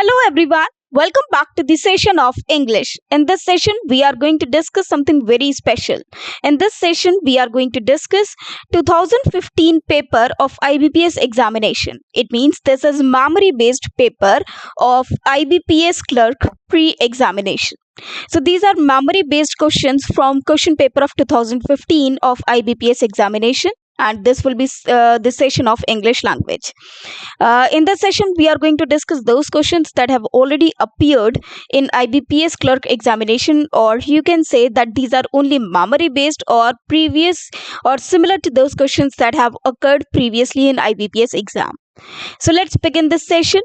Hello everyone. Welcome back to the session of English. In this session, we are going to discuss something very special. In this session, we are going to discuss 2015 paper of IBPS examination. It means this is memory-based paper of IBPS Clerk pre-examination. So these are memory-based questions from question paper of 2015 of IBPS examination. And this will be the session of English language. In this session, we are going to discuss those questions that have already appeared in IBPS clerk examination, or you can say that these are only memory based or previous or similar to those questions that have occurred previously in IBPS exam. So let's begin this session.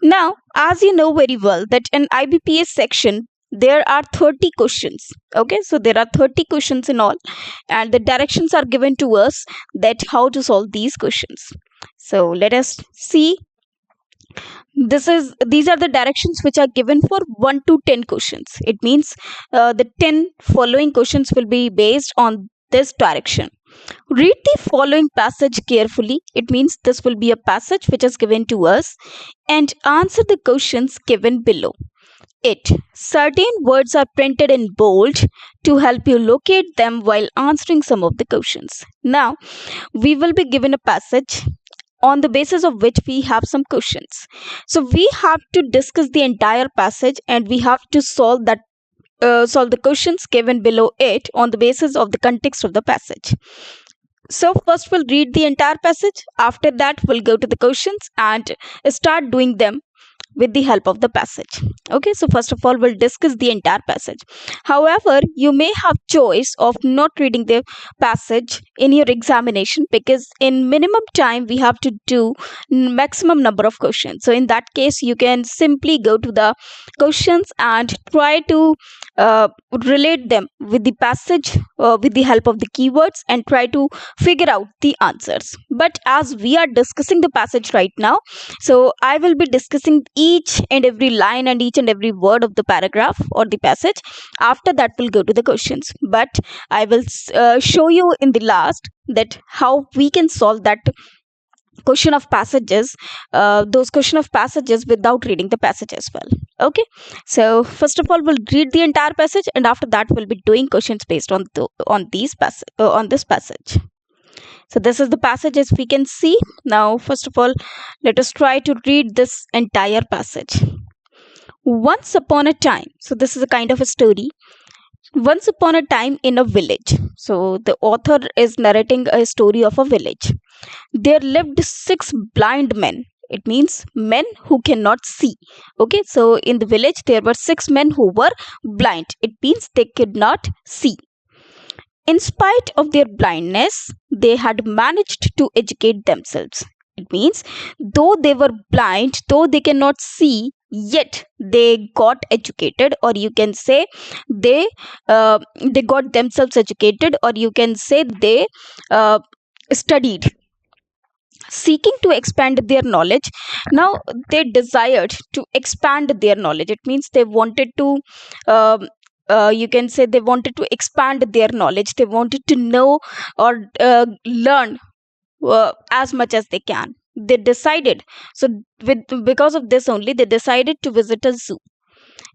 Now, as you know very well that in IBPS section, there are 30 questions. Okay, so there are 30 questions in all, and the directions are given to us that how to solve these questions. So let us see. These are the directions which are given for 1 to 10 questions. It means the 10 following questions will be based on this direction. Read the following passage carefully. It means this will be a passage which is given to us, and answer the questions given below. Certain words are printed in bold to help you locate them while answering some of the questions. Now, we will be given a passage on the basis of which we have some questions. So we have to discuss the entire passage, and we have to solve the questions given below it on the basis of the context of the passage. So first we'll read the entire passage. After that, we'll go to the questions and start doing them with the help of the passage. Okay, so first of all, we'll discuss the entire passage. However, you may have choice of not reading the passage in your examination, because in minimum time we have to do maximum number of questions. So in that case, you can simply go to the questions and try to relate them with the passage with the help of the keywords, and try to figure out the answers. But as we are discussing the passage right now, so I will be discussing each and every line and each and every word of the paragraph or the passage. After that, we'll go to the questions. But I will show you in the last that how we can solve that question of passages, those question of passages without reading the passage as well. Okay, so first of all, we'll read the entire passage, and after that, we'll be doing questions based on this passage. So this is the passage as we can see. Now, first of all, let us try to read this entire passage. Once upon a time, so this is a kind of a story. Once upon a time in a village. So the author is narrating a story of a village. There lived 6 blind men. It means men who cannot see. Okay, so in the village there were 6 men who were blind. It means they could not see. In spite of their blindness, they had managed to educate themselves. It means though they were blind, though they cannot see, yet they got educated, or you can say they got themselves educated, or you can say they studied, seeking to expand their knowledge. Now they desired to expand their knowledge. It means they wanted to you can say they wanted to expand their knowledge. They wanted to know or learn as much as they can. They decided, so because of this only, they decided to visit a zoo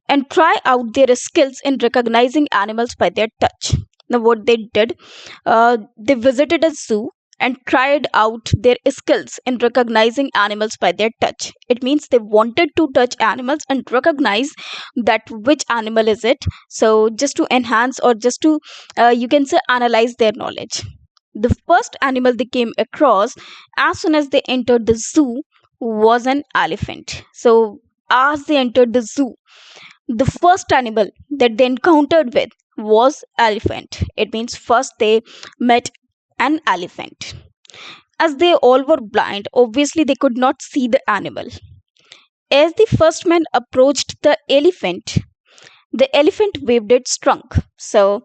and try out their skills in recognizing animals by their touch. Now what they did, they visited a zoo and tried out their skills in recognizing animals by their touch. It means they wanted to touch animals and recognize that which animal is it. So just to enhance, or just to you can say analyze their knowledge. The first animal they came across as soon as they entered the zoo was an elephant. So as they entered the zoo, the first animal that they encountered with was elephant. It means first they met an elephant. As they all were blind, obviously they could not see the animal. As the first man approached the elephant waved its trunk. So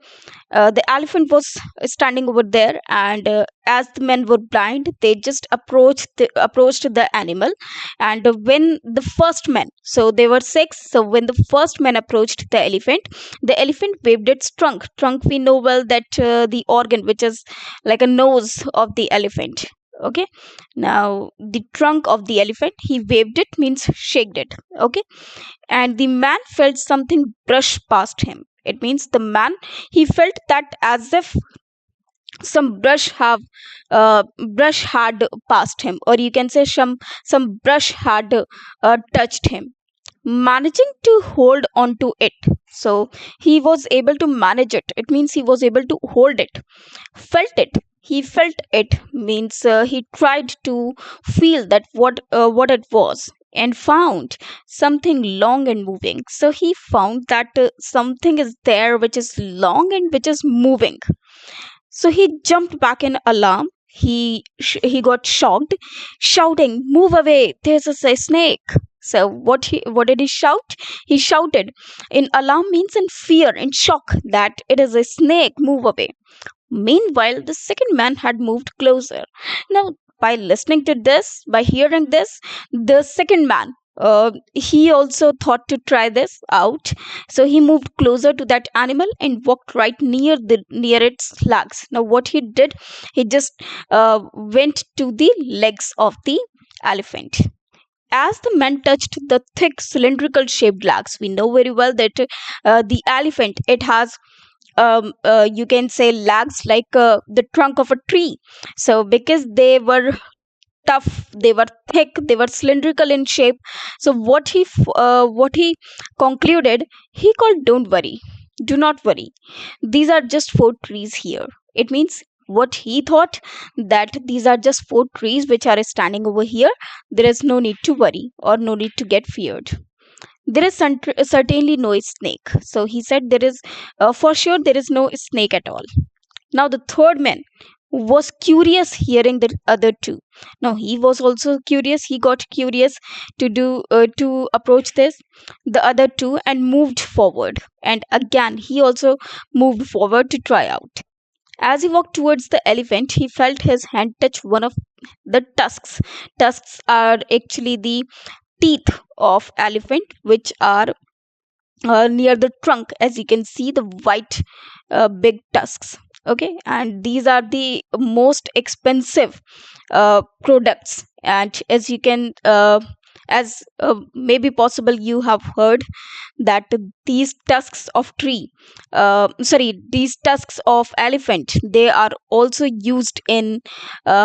the elephant was standing over there, and as the men were blind, they just approached the animal. And when the first man, so they were 6, so when the first man approached the elephant waved its trunk. We know well that the organ which is like a nose of the elephant. Okay, now the trunk of the elephant, he waved it means shaked it. Okay, and the man felt something brush past him. It means the man, he felt that as if some brush had passed him, or you can say some brush had touched him, managing to hold on to it. So he was able to manage it. It means he was able to hold it. Felt it, he felt it means he tried to feel that what it was, and found something long and moving. So he found that something is there which is long and which is moving. So he jumped back in alarm. He got shocked, shouting, "Move away! There's a snake!" So what did he shout? He shouted in alarm means in fear, in shock, that it is a snake. Move away. Meanwhile, the second man had moved closer. Now, by listening to this, by hearing this, the second man, he also thought to try this out. So he moved closer to that animal and walked right near its legs. Now, what he did, he just went to the legs of the elephant. As the man touched the thick cylindrical shaped legs, we know very well that the elephant, it has you can say legs like the trunk of a tree. So because they were tough, they were thick, they were cylindrical in shape. So what he concluded, he called, "Don't worry, do not worry, these are just four trees here." It means what he thought, that these are just four trees which are standing over here. There is no need to worry or no need to get feared. There is certainly no snake. So he said, there is for sure there is no snake at all. Now the third man was curious hearing the other two. Now he was also curious. He got curious to approach this the other two and moved forward. And again he also moved forward to try out. As he walked towards the elephant, he felt his hand touch one of the tusks. Tusks are actually the teeth of elephant, which are near the trunk. As you can see, the white big tusks. Okay, and these are the most expensive products. And as you can as maybe possible, you have heard that these tusks of tree, sorry, these tusks of elephant, they are also used in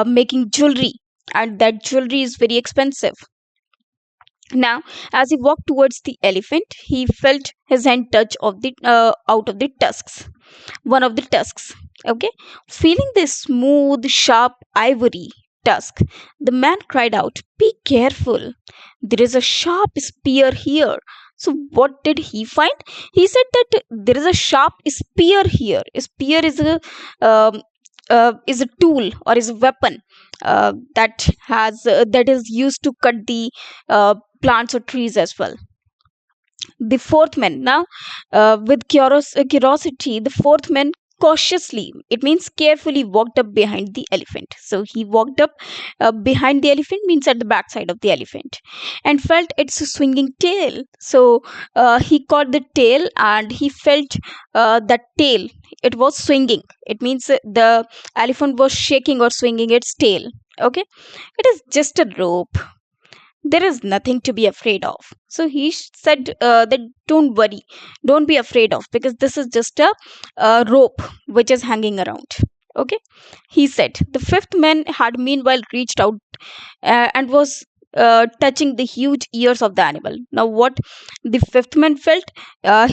making jewelry, and that jewelry is very expensive. Now, as he walked towards the elephant, he felt his hand touch of the out of the tusks, one of the tusks. Okay, feeling the smooth, sharp ivory tusk, the man cried out, "Be careful! There is a sharp spear here." So, what did he find? He said that there is a sharp spear here. A spear is a tool or is a weapon that is used to cut the plants or trees as well. The fourth man now, with curiosity, the fourth man cautiously, it means carefully, walked up behind the elephant. So he walked up behind the elephant means at the backside of the elephant, and felt its swinging tail. So he caught the tail and he felt that tail, it was swinging. It means the elephant was shaking or swinging its tail. Okay, it is just a rope, there is nothing to be afraid of. So he said that don't worry, don't be afraid of, because this is just a rope which is hanging around. Okay, he said. The fifth man had meanwhile reached out and was touching the huge ears of the animal. Now what the fifth man felt,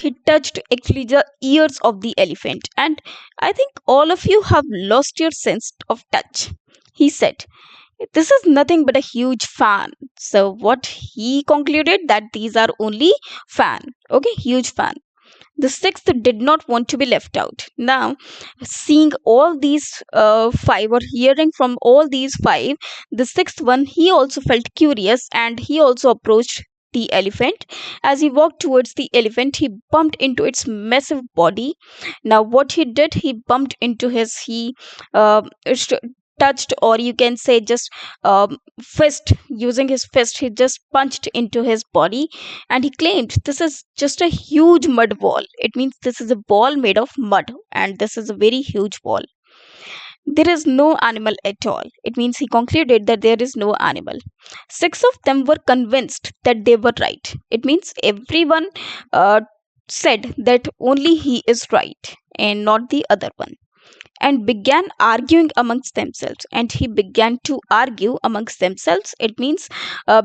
he touched actually the ears of the elephant. And I think all of you have lost your sense of touch, he said. This is nothing but a huge fan. So what he concluded, that these are only fan. Okay, huge fan. The sixth did not want to be left out. Now, seeing all these five, or hearing from all these five, the sixth one, he also felt curious and he also approached the elephant. As he walked towards the elephant, he bumped into its massive body. Now what he did, he bumped into his, he touched, or you can say just fist, using his fist, he just punched into his body. And he claimed, this is just a huge mud ball. It means this is a ball made of mud, and this is a very huge ball. There is no animal at all. It means he concluded that there is no animal. Six of them were convinced that they were right. It means everyone uh, said that only he is right and not the other one, and began arguing amongst themselves. And he began to argue amongst themselves. It means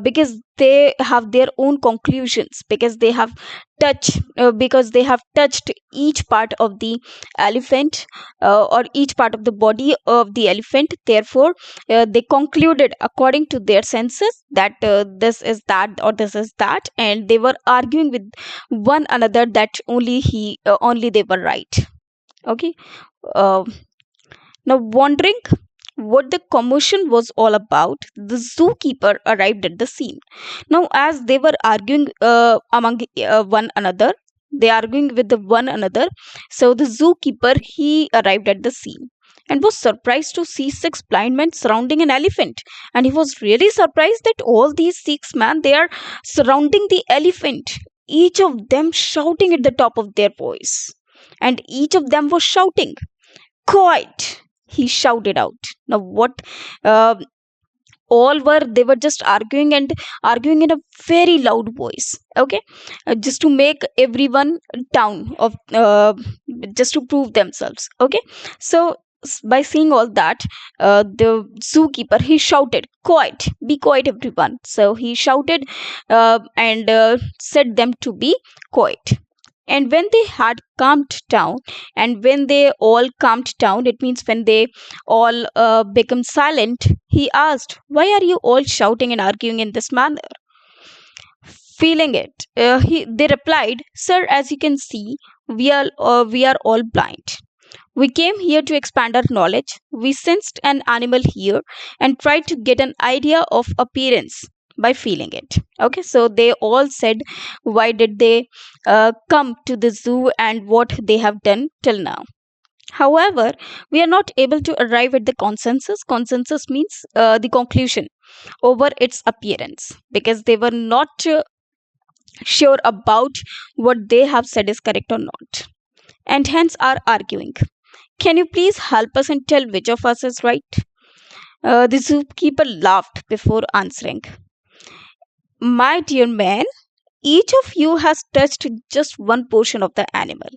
because they have their own conclusions, because they have touched each part of the elephant, or each part of the body of the elephant. Therefore they concluded according to their senses that this is that or this is that, and they were arguing with one another that only they were right. Okay. uh, Now, wondering what the commotion was all about, the zookeeper arrived at the scene. Now, as they were arguing among one another, they arguing with the one another. So the zookeeper, he arrived at the scene and was surprised to see six blind men surrounding an elephant. And he was really surprised that all these six men, they are surrounding the elephant, each of them shouting at the top of their voice. And each of them was shouting, "Quiet!" he shouted out. Now, what uh, all were, they were just arguing and arguing in a very loud voice. Okay. Just to make everyone down of, just to prove themselves. Okay. So, by seeing all that, the zookeeper, he shouted, "Quiet! Be quiet, everyone!" So he shouted and said them to be quiet. And when they had calmed down, and when they all calmed down, it means when they all become silent, he asked, "Why are you all shouting and arguing in this manner?" Feeling it, they replied, "Sir, as you can see, we are all blind. We came here to expand our knowledge. We sensed an animal here and tried to get an idea of appearance by feeling it." Okay, so they all said why did they come to the zoo and what they have done till now. However, we are not able to arrive at the consensus. Consensus means the conclusion over its appearance, because they were not sure about what they have said is correct or not, and hence are arguing. "Can you please help us and tell which of us is right?" The zookeeper laughed before answering. "My dear man, each of you has touched just one portion of the animal.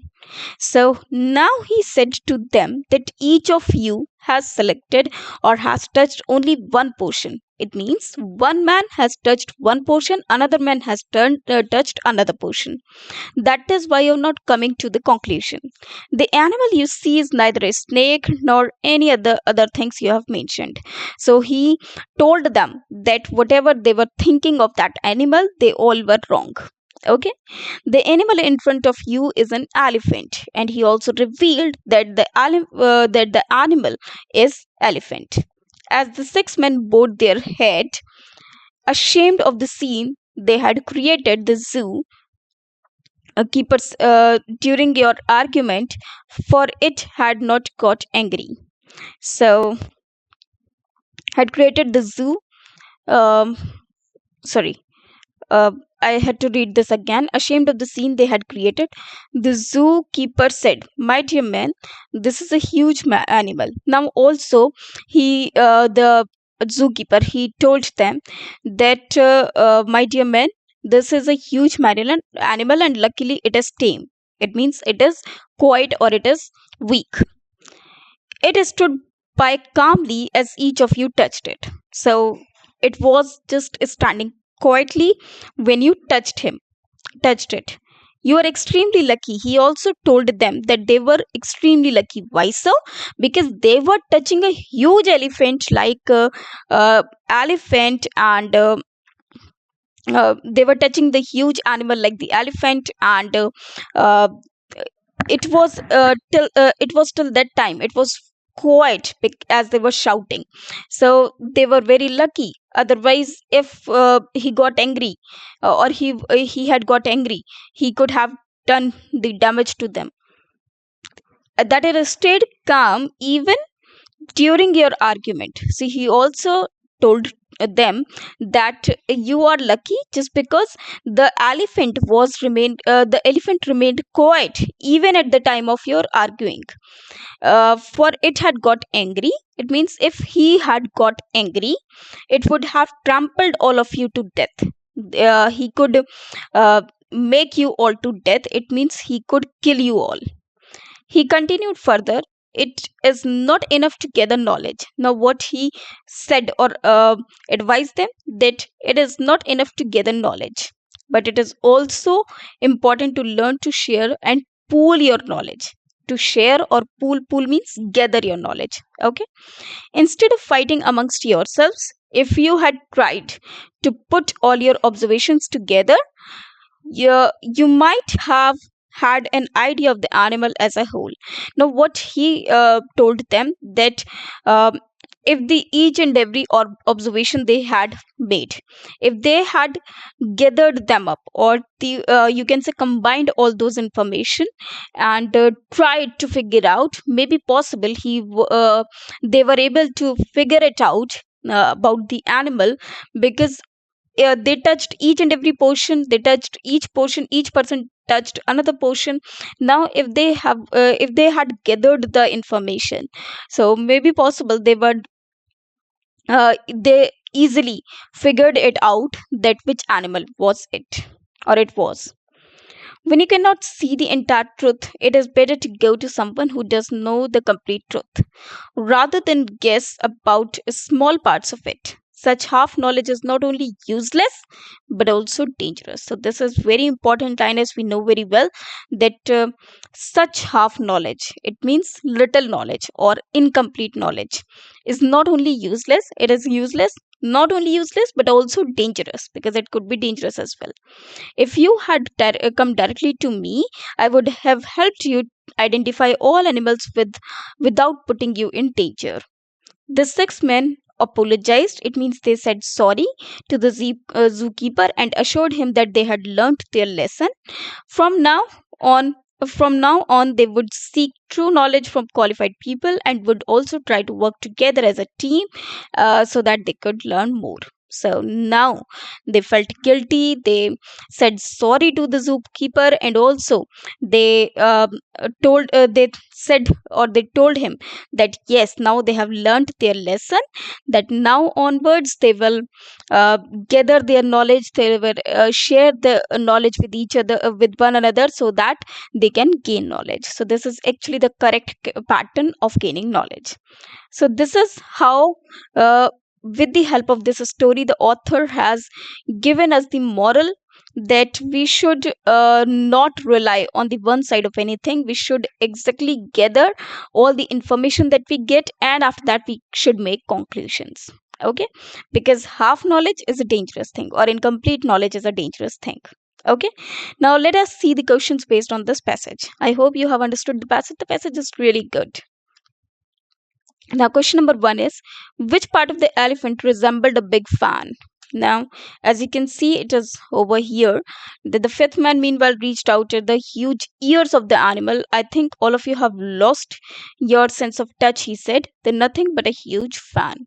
So now he said to them that each of you has selected or has touched only one portion. It means one man has touched one portion, another man has touched another portion. That is why you're not coming to the conclusion. The animal you see is neither a snake nor any other things you have mentioned." So he told them that whatever they were thinking of that animal, they all were wrong. Okay. The animal in front of you is an elephant, and he also revealed that the animal is elephant. As the six men bowed their head, ashamed of the scene they had created, the zoo keepers, during your argument, for it had not got angry. So had created the zoo. Um, sorry. Uh, I had to read this again. Ashamed of the scene they had created, the zookeeper said, "My dear man, this is a huge animal." Now, also, the zookeeper, he told them that, "My dear man, this is a huge animal, and luckily it is tame. It means it is quiet or it is weak. It stood by calmly as each of you touched it." So it was just standing quietly when you touched it. "You are extremely lucky." He also told them that they were extremely lucky. Why so? Because they were touching a huge elephant, like elephant, and they were touching the huge animal like the elephant, and uh, it was till that time it was quiet, as they were shouting. So they were very lucky. Otherwise, if he got angry, or he had got angry, he could have done the damage to them. That it stayed calm even during your argument. See, he also told them that you are lucky just because the elephant remained quiet even at the time of your arguing. For it had got angry. It means if he had got angry, it would have trampled all of you to death. He could uh, make you all to death. It means he could kill you all. He continued further. It is not enough to gather knowledge. Now, what he said or advised them, that it is not enough to gather knowledge, but it is also important to learn to share and pool your knowledge. To share or pool means gather your knowledge. Okay. Instead of fighting amongst yourselves, if you had tried to put all your observations together, you might have had an idea of the animal as a whole. Now, what he told them that if the each and every observation they had made, if they had gathered them up, or you can say combined all those information and tried to figure out, maybe possible they were able to figure it out about the animal, because they touched each and every portion, they touched each portion, each person touched another portion. Now if they had gathered the information, so maybe possible they easily figured it out that which animal was it, or it was. When you cannot see the entire truth, it is better to go to someone who does know the complete truth rather than guess about small parts of it. Such half knowledge is not only useless but also dangerous. So, this is very important line, as we know very well that such half knowledge, it means little knowledge or incomplete knowledge, is not only useless, it is useless, not only useless but also dangerous, because it could be dangerous as well. If you had come directly to me, I would have helped you identify all animals without putting you in danger. The six men apologized. It means they said sorry to the zookeeper and assured him that they had learnt their lesson. From now on, from now on, they would seek true knowledge from qualified people and would also try to work together as a team so that they could learn more. So now they felt guilty. They said sorry to the zookeeper, and also they said, or they told him that yes, now they have learned their lesson. That now onwards they will uh, gather their knowledge. They will share the knowledge with each other, with one another, so that they can gain knowledge. So this is actually the correct pattern of gaining knowledge. So this is how, with the help of this story, the author has given us the moral that we should not rely on the one side of anything. We should exactly gather all the information that we get, and after that we should make conclusions. Okay, because half knowledge is a dangerous thing, or incomplete knowledge is a dangerous thing. Okay, now let us see the questions based on this passage. I hope you have understood the passage. The passage is really good. Now, question number one is, which part of the elephant resembled a big fan? Now, as you can see, it is over here that the fifth man meanwhile reached out at the huge ears of the animal. I think all of you have lost your sense of touch, he said. They're nothing but a huge fan.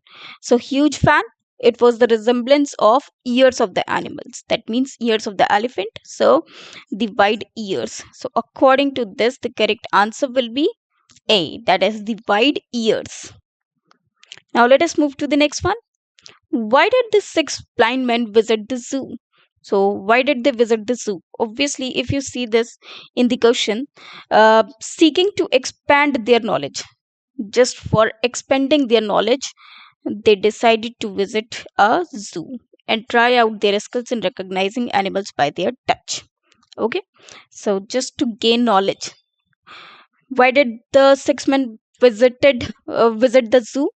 So, huge fan, it was the resemblance of ears of the animals. That means ears of the elephant. So, the wide ears. So, according to this, the correct answer will be A, that is the wide ears. Now let us move to the next one. Why did the six blind men visit the zoo? So why did they visit the zoo? Obviously, if you see this in the question, seeking to expand their knowledge, just for expanding their knowledge, they decided to visit a zoo and try out their skills in recognizing animals by their touch. Okay, so just to gain knowledge. Why did the six men visit the zoo?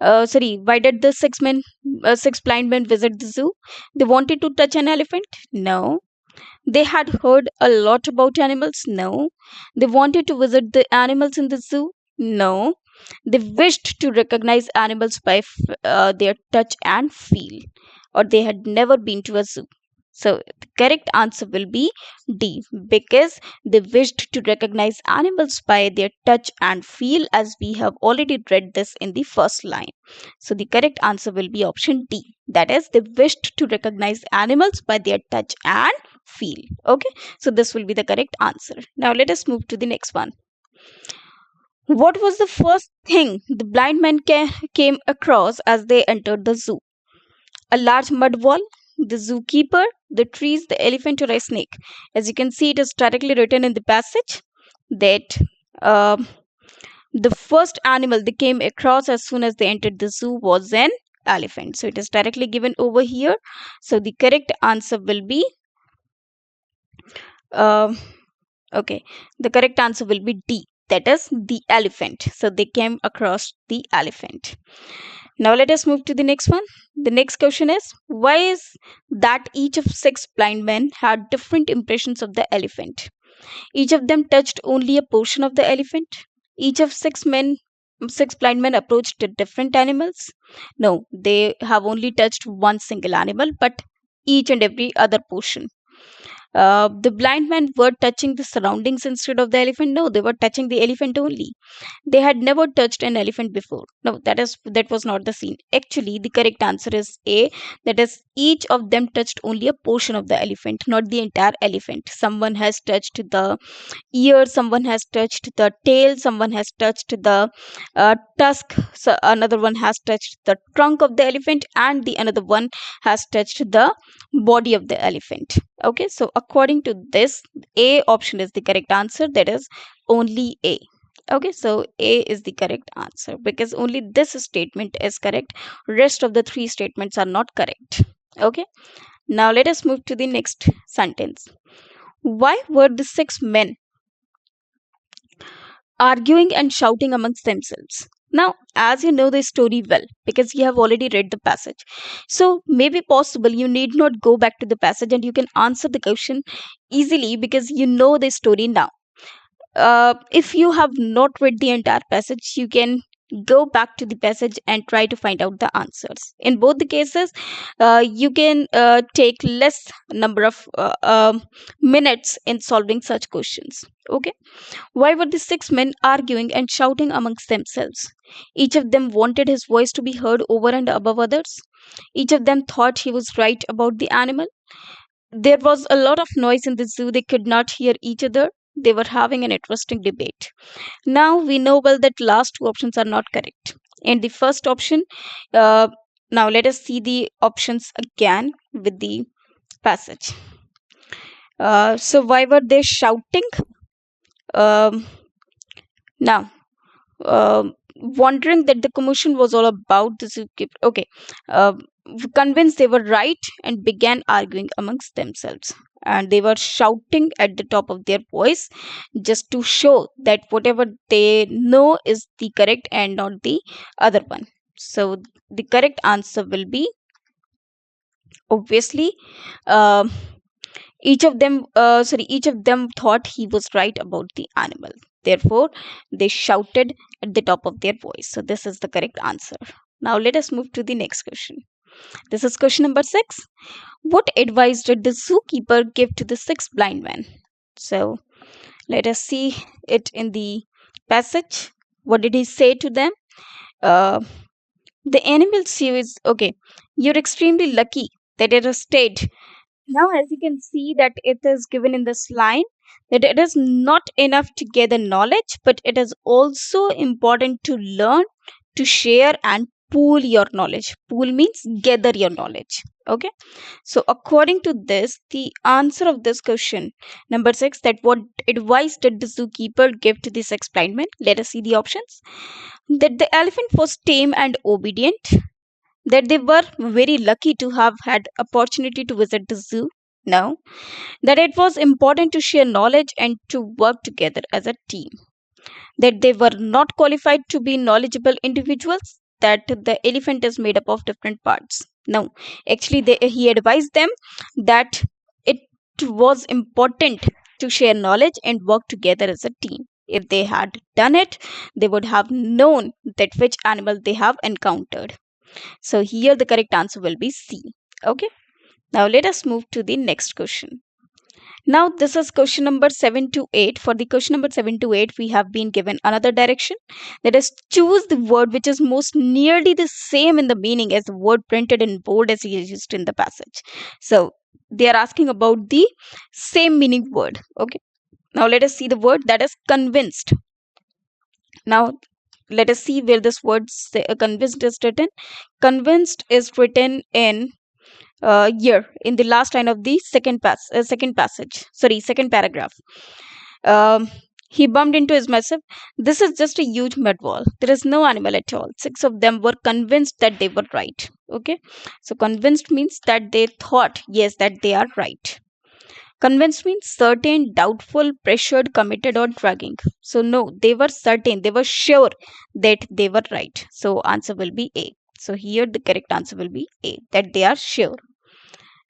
Why did the six blind men visit the zoo? They wanted to touch an elephant? No. They had heard a lot about animals? No. They wanted to visit the animals in the zoo? No. They wished to recognize animals by their touch and feel, or they had never been to a zoo. So the correct answer will be D, because they wished to recognize animals by their touch and feel, as we have already read this in the first line. So the correct answer will be option D. That is, they wished to recognize animals by their touch and feel. Okay, so this will be the correct answer. Now let us move to the next one. What was the first thing the blind man came across as they entered the zoo? A large mud wall, the zookeeper, the trees, the elephant, or a snake. As you can see, it is directly written in the passage that uh, the first animal they came across as soon as they entered the zoo was an elephant. So it is directly given over here. So the correct answer will be uh, okay. The correct answer will be D. That is the elephant. So they came across the elephant. Now let us move to the next one. The next question is, why is that each of six blind men had different impressions of the elephant? Each of them touched only a portion of the elephant. Each of six blind men approached different animals. No, they have only touched one single animal, but each and every other portion. The blind men were touching the surroundings instead of the elephant. No, they were touching the elephant only. They had never touched an elephant before. No, that was not the scene. Actually, the correct answer is A. That is, each of them touched only a portion of the elephant, not the entire elephant. Someone has touched the ear, someone has touched the tail, someone has touched the tusk, so another one has touched the trunk of the elephant, and the another one has touched the body of the elephant. Okay, so according to this, A option is the correct answer. That is only A. Okay, so A is the correct answer because only this statement is correct. Rest of the three statements are not correct. Okay, now let us move to the next sentence. Why were the six men arguing and shouting amongst themselves? Now, as you know the story well, because you have already read the passage, so maybe possible you need not go back to the passage and you can answer the question easily because you know the story now. If you have not read the entire passage, you can go back to the passage and try to find out the answers. In both the cases, you can take less number of minutes in solving such questions. Okay, why were the six men arguing and shouting amongst themselves? Each of them wanted his voice to be heard over and above others. Each of them thought he was right about the animal. There was a lot of noise in the zoo. They could not hear each other. They were having an interesting debate. Now we know well that last two options are not correct. And the first option, uh, now let us see the options again with the passage. So why were they shouting? Um, now, wondering that the commotion was all about the zookeeper. Okay, uh, convinced they were right and began arguing amongst themselves. And they were shouting at the top of their voice just to show that whatever they know is the correct and not the other one. So the correct answer will be obviously um each of them thought he was right about the animal. Therefore, they shouted at the top of their voice. So this is the correct answer. Now let us move to the next question. This is question number 6. What advice did the zookeeper give to the six blind men? So let us see it in the passage. What did he say to them? Uh, the animal series. Okay, you're extremely lucky that it has stayed. Now, as you can see that it is given in this line that it is not enough to gather knowledge, but it is also important to learn, to share, and pool your knowledge. Pool means gather your knowledge. Okay. So, according to this, the answer of this question, number 6, that what advice did the zookeeper give to the six blind men? Let us see the options. That the elephant was tame and obedient, that they were very lucky to have had opportunity to visit the zoo. No, that it was important to share knowledge and to work together as a team, that they were not qualified to be knowledgeable individuals, that the elephant is made up of different parts. No, actually he advised them that it was important to share knowledge and work together as a team. If they had done it, they would have known that which animal they have encountered. So here the correct answer will be C. Okay. Now let us move to the next question. Now this is question number 7 to 8. For the question number 7 to 8, we have been given another direction. Let us choose the word which is most nearly the same in the meaning as the word printed in bold as used in the passage. So they are asking about the same meaning word. Okay. Now let us see the word, that is convinced. Now let us see where this word convinced is written. Convinced is written in year in the last line of the second paragraph. um, he bumped into his massive. This is just a huge mud wall. There is no animal at all. Six of them were convinced that they were right. Okay, so convinced means that they thought, yes, that they are right. Convinced means certain, doubtful, pressured, committed, or dragging. So no, they were certain, they were sure that they were right. So answer will be A. So here the correct answer will be A, that they are sure.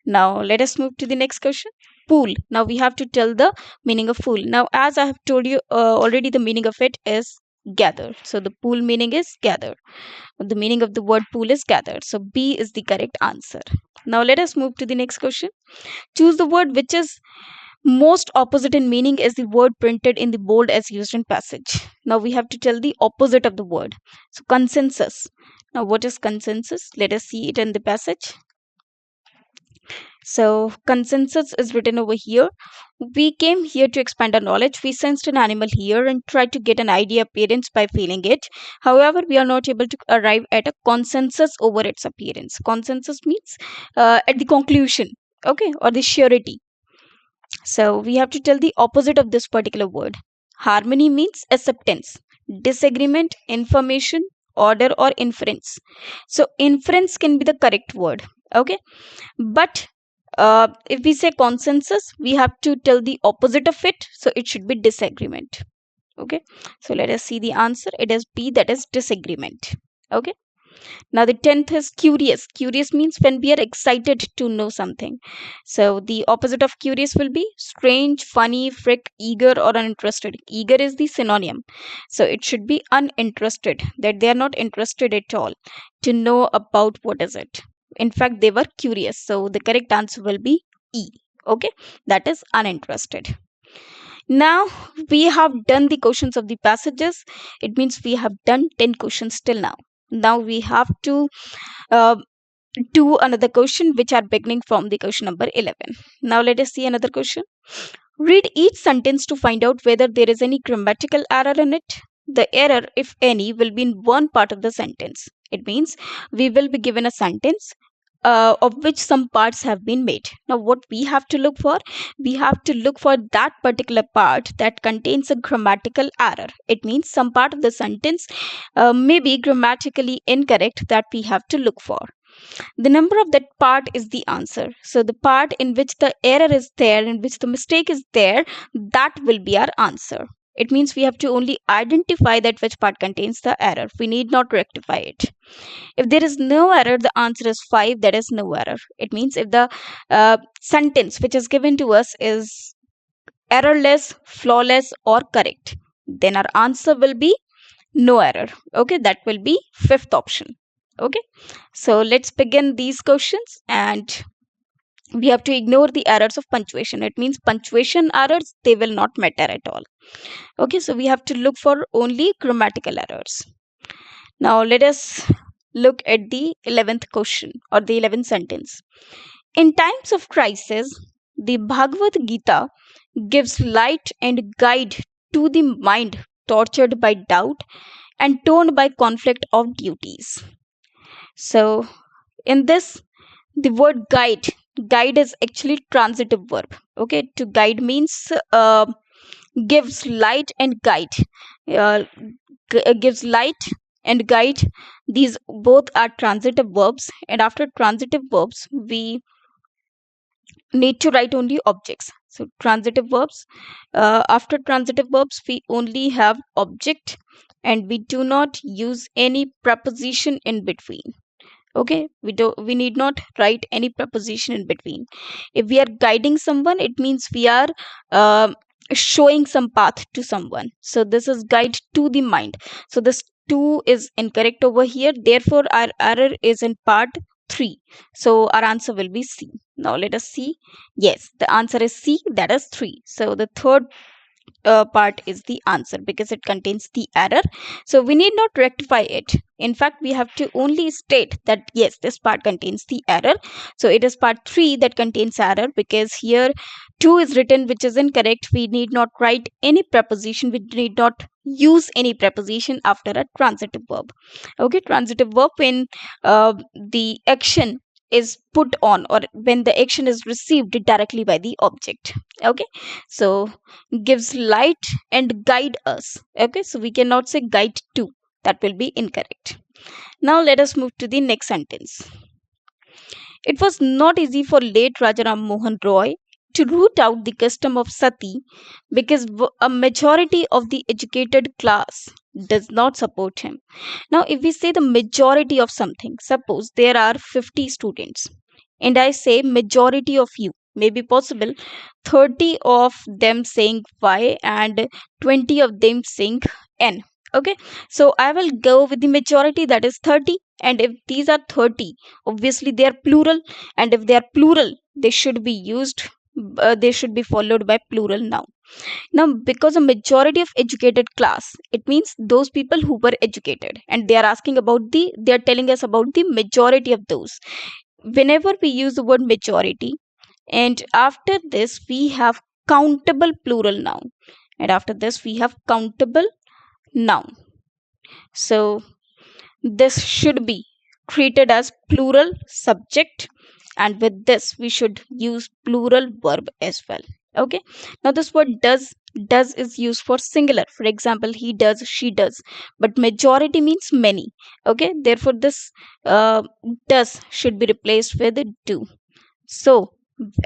Now let us move to the next question. Pool. Now we have to tell the meaning of pool. Now as I have told you already, the meaning of it is gather. So the pool meaning is gather. The meaning of the word pool is gather. So B is the correct answer. Now let us move to the next question. Choose the word which is most opposite in meaning as the word printed in the bold as used in passage. Now we have to tell the opposite of the word. So consensus. Now what is consensus? Let us see it in the passage. So consensus is written over here. We came here to expand our knowledge. We sensed an animal here and tried to get an idea appearance by feeling it. However, we are not able to arrive at a consensus over its appearance. Consensus means at the conclusion, okay, or the surety. So we have to tell the opposite of this particular word. Harmony means acceptance, disagreement, information, order, or inference. So inference can be the correct word, okay, but if we say consensus, we have to tell the opposite of it, so it should be disagreement. Okay, so let us see the answer. It is B, that is disagreement. Okay, now the 10th is curious. Curious means when we are excited to know something. So the opposite of curious will be strange, funny, frick, eager, or uninterested. Eager is the synonym, so it should be uninterested, that they are not interested at all to know about what is it. In fact, they were curious, so the correct answer will be E. Okay, that is uninterested. Now we have done the questions of the passages. It means we have done 10 questions till now. Now we have to uh, do another question which are beginning from the question number 11. Now let us see another question. Read each sentence to find out whether there is any grammatical error in it. The error, if any, will be in one part of the sentence. It means we will be given a sentence of which some parts have been made. Now, what we have to look for? We have to look for that particular part that contains a grammatical error. It means some part of the sentence may be grammatically incorrect, that we have to look for. The number of that part is the answer. So the part in which the error is there, in which the mistake is there, that will be our answer. It means we have to only identify that which part contains the error. We need not rectify it. If there is no error, the answer is 5, that is no error. It means if the sentence which is given to us is errorless, flawless, or correct, then our answer will be no error. Okay, that will be fifth option. Okay, so let's begin these questions, and we have to ignore the errors of punctuation. It means punctuation errors, they will not matter at all. Okay, so we have to look for only grammatical errors. Now let us look at the 11th question or the 11th sentence. In times of crisis, the Bhagavad Gita gives light and guide to the mind tortured by doubt and torn by conflict of duties. So in this, the word guide is actually transitive verb. Okay, to guide means gives light and guide. uh, Gives light and guide, these both are transitive verbs, and after transitive verbs we need to write only objects. So transitive verbs, after transitive verbs we only have object, and we do not use any preposition in between. Okay, we need not write any preposition in between. If we are guiding someone, it means we are um showing some path to someone. So this is guide to the mind. So this 2 is incorrect over here, therefore our error is in part 3. So our answer will be C. Now let us see. Yes, the answer is C, that is 3. So the third part is the answer because it contains the error. So we need not rectify it. In fact, we have to only state that yes, this part contains the error. So it is part 3 that contains error because here 2 is written which is incorrect. We need not write any preposition. We need not use any preposition after a transitive verb. Okay, transitive verb when the action is put on or when the action is received directly by the object. Okay, so gives light and guide us. Okay, so we cannot say guide to, that will be incorrect. Now let us move to the next sentence. It was not easy for late Rajaram Mohan Roy to root out the custom of sati because a majority of the educated class does not support him. Now, if we say the majority of something, suppose there are 50 students, and I say majority of you, may be possible 30 of them saying Y and 20 of them saying N. Okay, so I will go with the majority, that is 30. And if these are 30, obviously they are plural, and if they are plural, they should be used, they should be followed by plural noun. Now, because a majority of educated class, it means those people who were educated, and they are asking about they are telling us about the majority of those. Whenever we use the word majority, and after this we have countable plural noun, and after this we have countable noun. So this should be treated as plural subject, and with this we should use plural verb as well. Okay, now this word does is used for singular, for example he does, she does, but majority means many. Okay, therefore this does should be replaced with do. So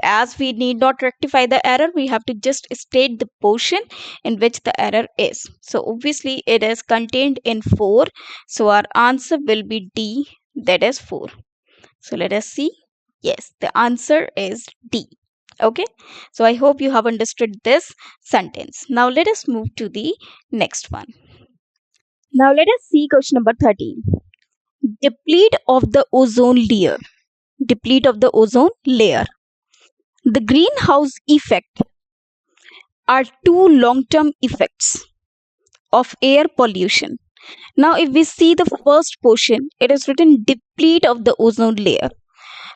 as we need not rectify the error, we have to just state the portion in which the error is. So obviously it is contained in 4. So our answer will be D, that is 4. So let us see. Yes, the answer is D. Okay, so I hope you have understood this sentence. Now let us move to the next one. Now let us see question number 13. Deplete of the ozone layer. Deplete of the ozone layer. The greenhouse effect are two long-term effects of air pollution. Now, if we see the first portion, it is written deplete of the ozone layer.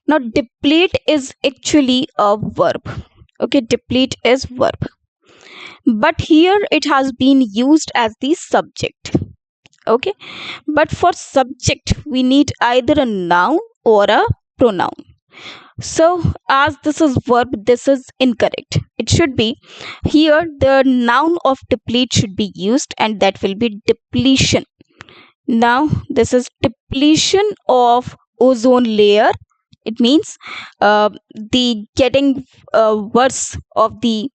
Now, deplete is actually a verb. Okay, deplete is verb. But here it has been used as the subject. Okay, but for subject, we need either a noun or a pronoun. So, as this is verb, this is incorrect. It should be here the noun of deplete should be used, and that will be depletion. Now, this is depletion of ozone layer. It means the getting worse of the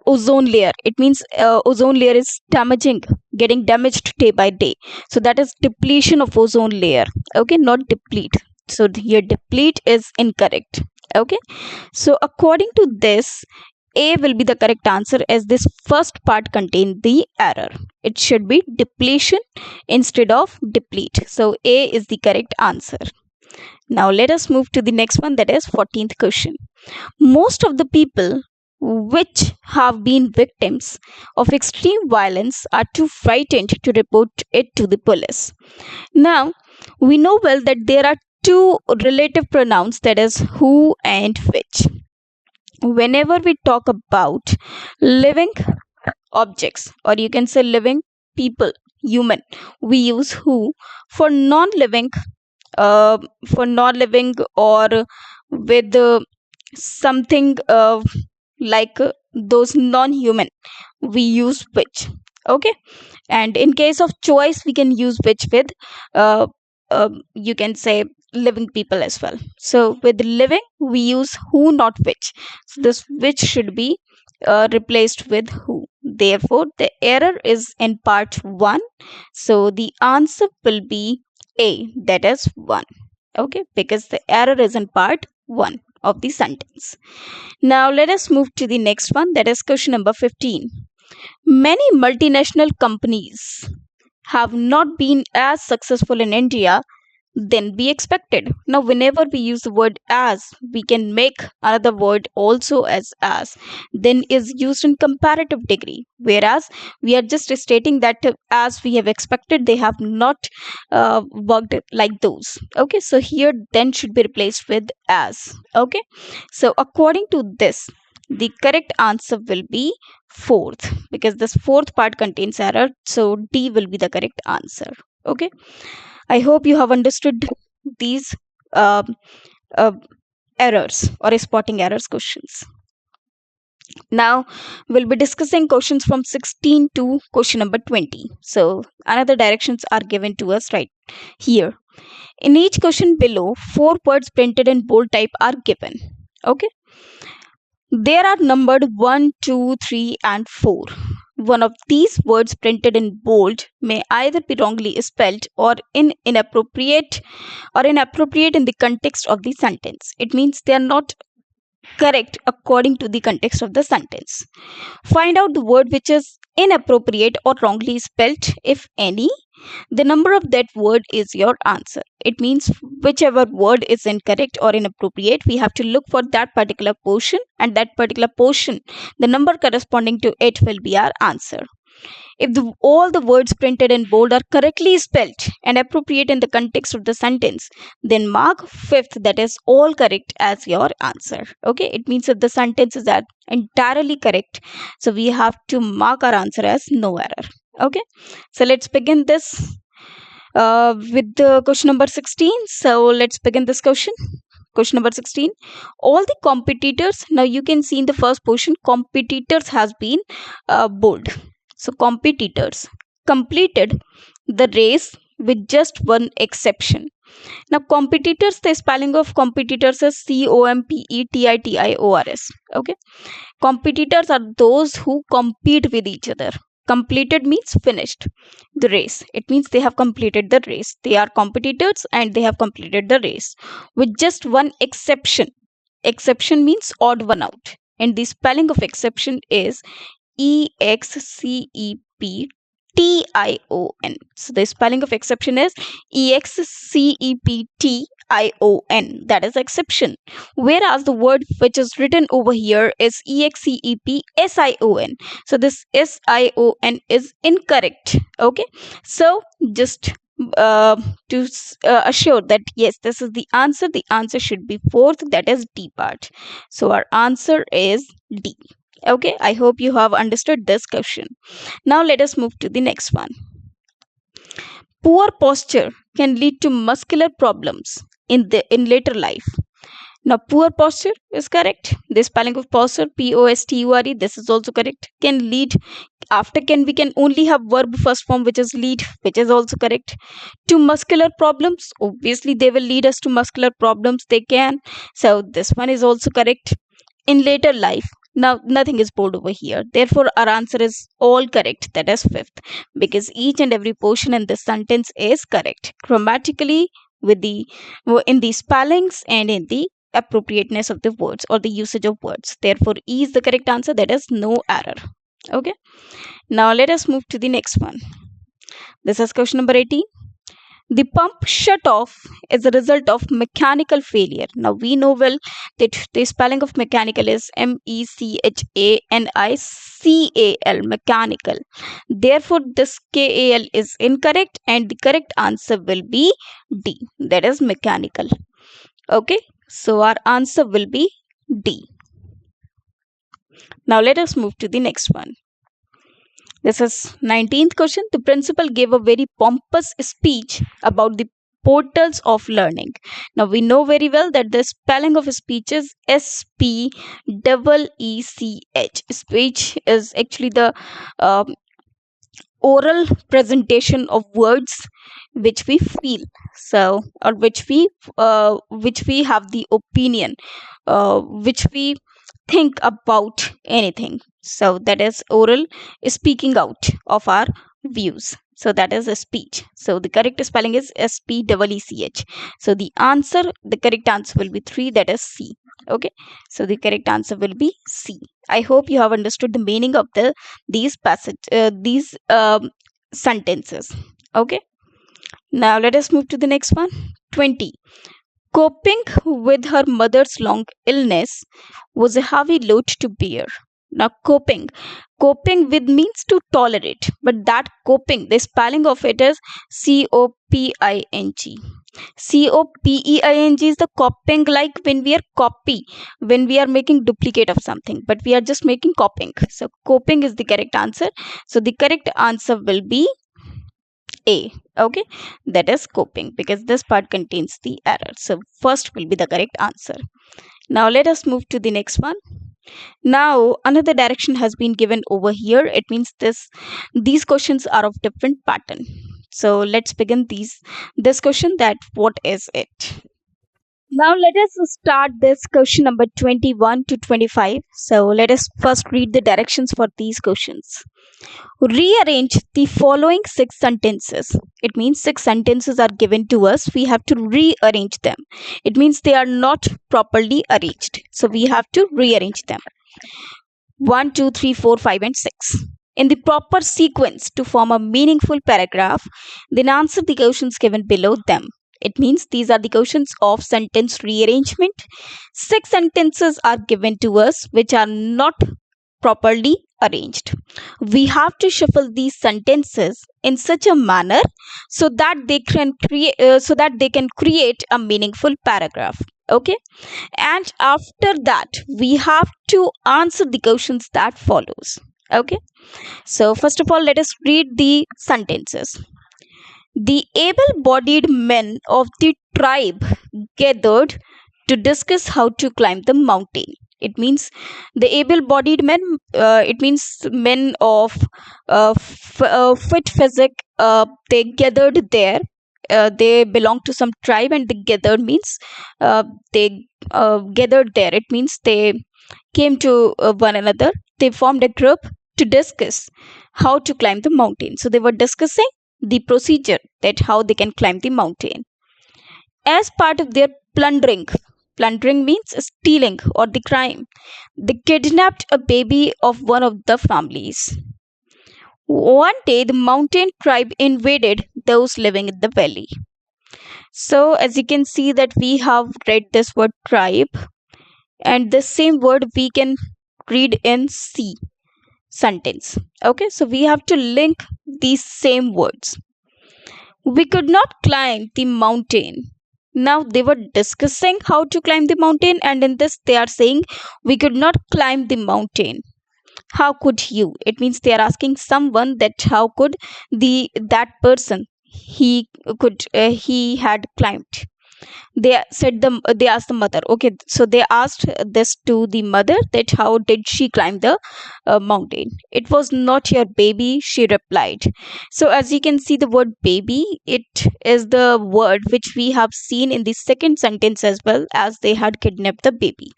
ozone layer. It means ozone layer is damaging, getting damaged day by day. So that is depletion of ozone layer. Okay, not deplete. So here deplete is incorrect. Okay, so according to this, A will be the correct answer as this first part contained the error. It should be depletion instead of deplete. So A is the correct answer. Now let us move to the next one, that is 14th question. Most of the people which have been victims of extreme violence are too frightened to report it to the police. Now, we know well that there are two relative pronouns, that is who and which. Whenever we talk about living objects, or you can say living people, human, we use who. For non-living, or with something like those non-human, we use which. Okay, and in case of choice, we can use which with uh, you can say living people as well. So with living, we use who, not which. So this which should be replaced with who. Therefore, the error is in part 1. So the answer will be A, that is 1. Okay, because the error is in part 1 of the sentence. Now let us move to the next one, that is question number 15. Many multinational companies have not been as successful in India then be expected. Now, whenever we use the word as, we can make another word also as, then is used in comparative degree. Whereas we are just stating that as we have expected, they have not worked like those. Okay, so here then should be replaced with as. Okay, so according to this, the correct answer will be fourth, because this fourth part contains error. So D will be the correct answer. Okay, I hope you have understood these um, uh, errors or spotting errors questions. Now we'll be discussing questions from 16 to question number 20. So another directions are given to us right here. In each question below, 4 words printed in bold type are given. Okay. There are numbered 1, 2, 3, and 4. One of these words printed in bold may either be wrongly spelled or inappropriate in the context of the sentence. It means they are not correct according to the context of the sentence. Find out the word which is inappropriate or wrongly spelled, if any. The number of that word is your answer. It means whichever word is incorrect or inappropriate, we have to look for that particular portion, and that particular portion, the number corresponding to it will be our answer. If all the words printed in bold are correctly spelled and appropriate in the context of the sentence, then mark fifth, that is all correct, as your answer. Okay, it means if the sentences are entirely correct, so we have to mark our answer as no error. Okay, so let's begin this with the question number 16. So let's begin this question. Question number 16. All the competitors, now you can see in the first portion, competitors has been bold. So competitors completed the race with just one exception. Now competitors, the spelling of competitors is COMPETITIORS. Okay, competitors are those who compete with each other. Completed means finished the race. It means they have completed the race. They are competitors and they have completed the race with just one exception. Exception means odd one out, and the spelling of exception is EXCEPTION. So the spelling of exception is EXCEPTION. That is exception. Whereas the word which is written over here is EXCEPSION. So this SION is incorrect. Okay. So just to assure that yes, this is the answer should be fourth, that is D part. So our answer is D. Okay, I hope you have understood this question. Now let us move to the next one. Poor posture can lead to muscular problems in later life. Now poor posture is correct. The spelling of posture, POSTURE, this is also correct. Can lead, after can we can only have verb first form which is lead, which is also correct. To muscular problems, obviously they will lead us to muscular problems, they can. So this one is also correct. In later life, now nothing is bold over here, therefore our answer is all correct, that is fifth, because each and every portion in this sentence is correct grammatically, with the in the spellings and in the appropriateness of the words or the usage of words. Therefore E is the correct answer, that is no error. Okay, now let us move to the next one. This is question number 18. The pump shut off is a result of mechanical failure. Now we know well that the spelling of mechanical is MECHANICAL, mechanical. Therefore this KAL is incorrect, and the correct answer will be D, that is mechanical. Okay, so our answer will be D. Now let us move to the next one. This is 19th question. The principal gave a very pompous speech about the portals of learning. Now we know very well that the spelling of speech is SPEECH. Speech is actually the oral presentation of words which we feel, so or which we have the opinion, which we think about anything. So that is oral speaking out of our views. So that is a speech. So the correct spelling is SPEECH. So the correct answer will be 3, that is C. Okay, so the correct answer will be C. I hope you have understood the meaning of these sentences. Okay, Now let us move to the next one. 20. Coping with her mother's long illness was a heavy load to bear. Now, coping with means to tolerate, but that coping, the spelling of it is COPING. COPEING is the copying, like when we are when we are making duplicate of something, but we are just making copying. So, coping is the correct answer. So, the correct answer will be A. Okay, that is coping, because this part contains the error. So, first will be the correct answer. Now, let us move to the next one. Now, another direction has been given over here. It means these questions are of different pattern. So let's begin this question, that what is it? Now let us start this question number 21 to 25. So let us first read the directions for these questions. Rearrange the following 6 sentences. It means 6 sentences are given to us. We have to rearrange them. It means they are not properly arranged. So we have to rearrange them. 1, 2, 3, 4, 5, and 6. In the proper sequence to form a meaningful paragraph, then answer the questions given below them. It means these are the questions of sentence rearrangement. 6 sentences are given to us which are not properly arranged. We have to shuffle these sentences in such a manner so that they can create a meaningful paragraph. Okay, and after that we have to answer the questions that follows. Okay, so first of all, let us read the sentences. The able-bodied men of the tribe gathered to discuss how to climb the mountain. It means the able-bodied men, it means men of fit physique, they gathered there. They belong to some tribe, and the gathered means they gathered there. It means they came to one another. They formed a group to discuss how to climb the mountain. So they were discussing the procedure, that how they can climb the mountain. As part of their plundering means stealing or the crime, they kidnapped a baby of one of the families. One day the mountain tribe invaded those living in the valley. So as you can see that we have read this word tribe, and the same word we can read in C sentence. Okay, so we have to link these same words. We could not climb the mountain. Now they were discussing how to climb the mountain, and in this they are saying we could not climb the mountain. How could you? It means they are asking someone that how could that person he had climbed. They asked the mother. Okay, so they asked this to the mother, that how did she climb the mountain. It was not your baby, she replied. So as you can see, the word baby, it is the word which we have seen in the second sentence as well, as they had kidnapped the baby.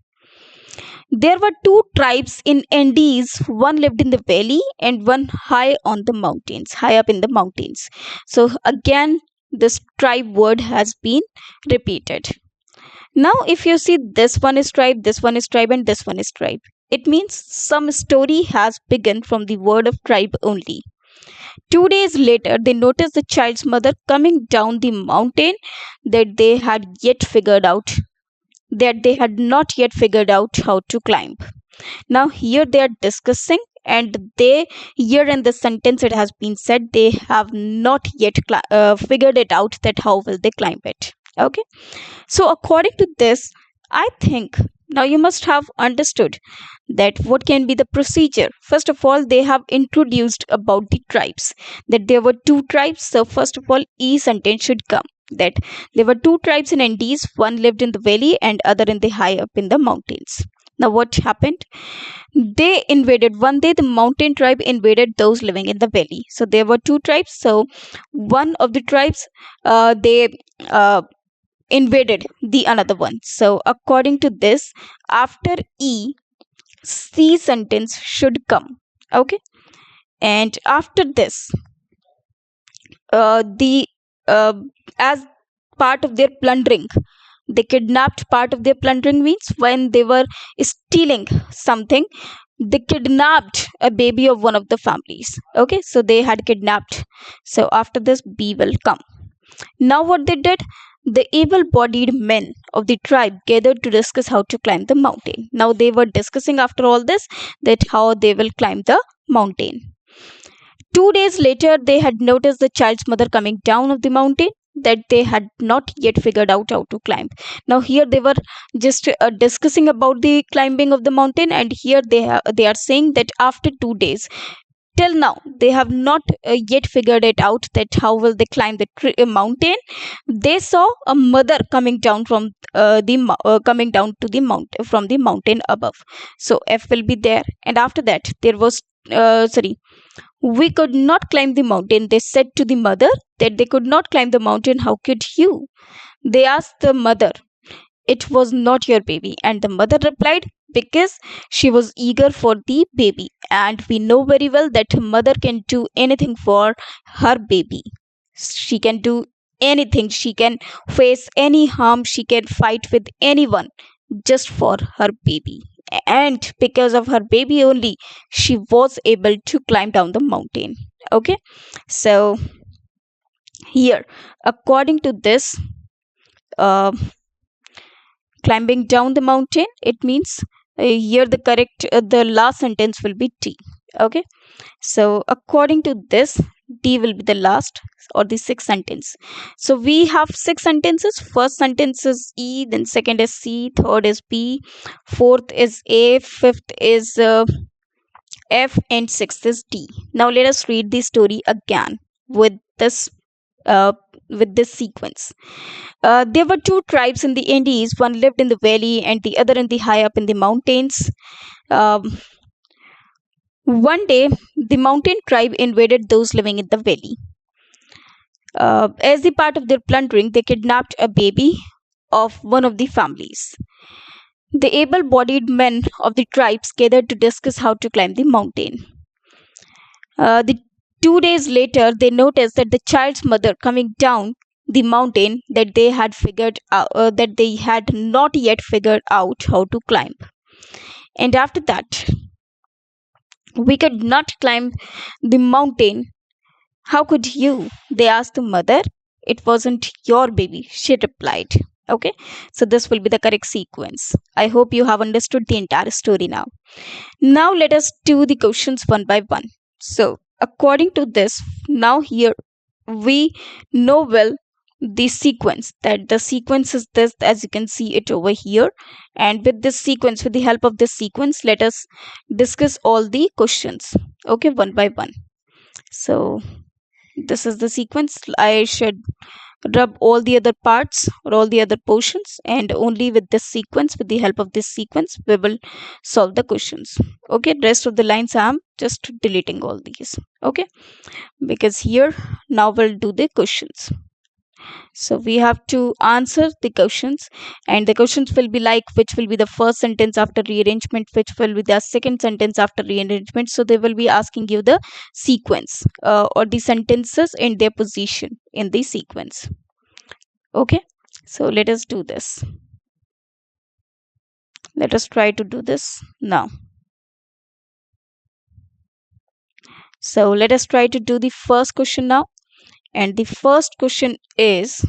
There were 2 tribes in Andes. One lived in the valley and one high up in the mountains. So again, this tribe word has been repeated. Now, if you see, this one is tribe, this one is tribe, and this one is tribe, it means some story has begun from the word of tribe only. 2 days later, they noticed the child's mother coming down the mountain that they had not yet figured out how to climb. Now here they are discussing, and here in the sentence it has been said they have not yet figured it out, that how will they climb it. Okay, so according to this, I think now you must have understood that what can be the procedure. First of all, they have introduced about the tribes, that there were 2 tribes. So first of all, E sentence should come, that there were 2 tribes in Andes. One lived in the valley and other in the high up in the mountains. Now what happened? They invaded. One day the mountain tribe invaded those living in the valley. So there were 2 tribes. So one of the tribes, they invaded the another one. So according to this, after E, C sentence should come. Okay, and after this, the as part of their plundering, they kidnapped. Part of their plundering means when they were stealing something, they kidnapped a baby of one of the families. Okay, so they had kidnapped. So after this, B will come. Now what they did, the able-bodied men of the tribe gathered to discuss how to climb the mountain. Now they were discussing after all this that how they will climb the mountain. 2 days later, they had noticed the child's mother coming down of the mountain that they had not yet figured out how to climb. Now here they were just discussing about the climbing of the mountain, and here they are saying that after 2 days till now they have not yet figured it out that how will they climb the mountain. They saw a mother coming down from coming down to the mountain from the mountain above, so F will be there. And after that there was sorry, we could not climb the mountain. They said to the mother that they could not climb the mountain. How could you? They asked the mother, it was not your baby. And the mother replied, because she was eager for the baby. And we know very well that a mother can do anything for her baby. She can do anything. She can face any harm. She can fight with anyone just for her baby. And because of her baby only, she was able to climb down the mountain. Okay. So here, according to this, uh, climbing down the mountain, it means here the correct the last sentence will be T. Okay, so according to this, D will be the last or the sixth sentence. So we have six sentences. First sentence is E, then second is C, third is B, fourth is A, fifth is F, and sixth is D. Now let us read the story again with this uh, sequence. There were two tribes in the Andes. One lived in the valley and the other in the high up in the mountains. Um, One day, the mountain tribe invaded those living in the valley. As the part of their plundering, they kidnapped a baby of one of the families. The able-bodied men of the tribes gathered to discuss how to climb the mountain. The 2 days later, they noticed that the child's mother coming down the mountain that they had figured out that they had not yet figured out how to climb. And after that, we could not climb the mountain. How could you? They asked the mother. It wasn't your baby, she replied. Okay, so this will be the correct sequence. I hope you have understood the entire story now. Now let us do the questions one by one. So according to this, now here we know well the sequence, that the sequence is this, as you can see it over here. And with this sequence, with the help of this sequence, let us discuss all the questions, okay, one by one. So this is the sequence. I should rub all the other parts or all the other portions, and only with this sequence, with the help of this sequence, we will solve the questions. Okay, rest of the lines I am just deleting all these. Okay, because here now we'll do the questions. So we have to answer the questions, and the questions will be like, which will be the first sentence after rearrangement, which will be the second sentence after rearrangement. So they will be asking you the sequence or the sentences in their position in the sequence. Okay, so let us do this. Let us try to do this now. So let us try to do the first question now. And the first question is,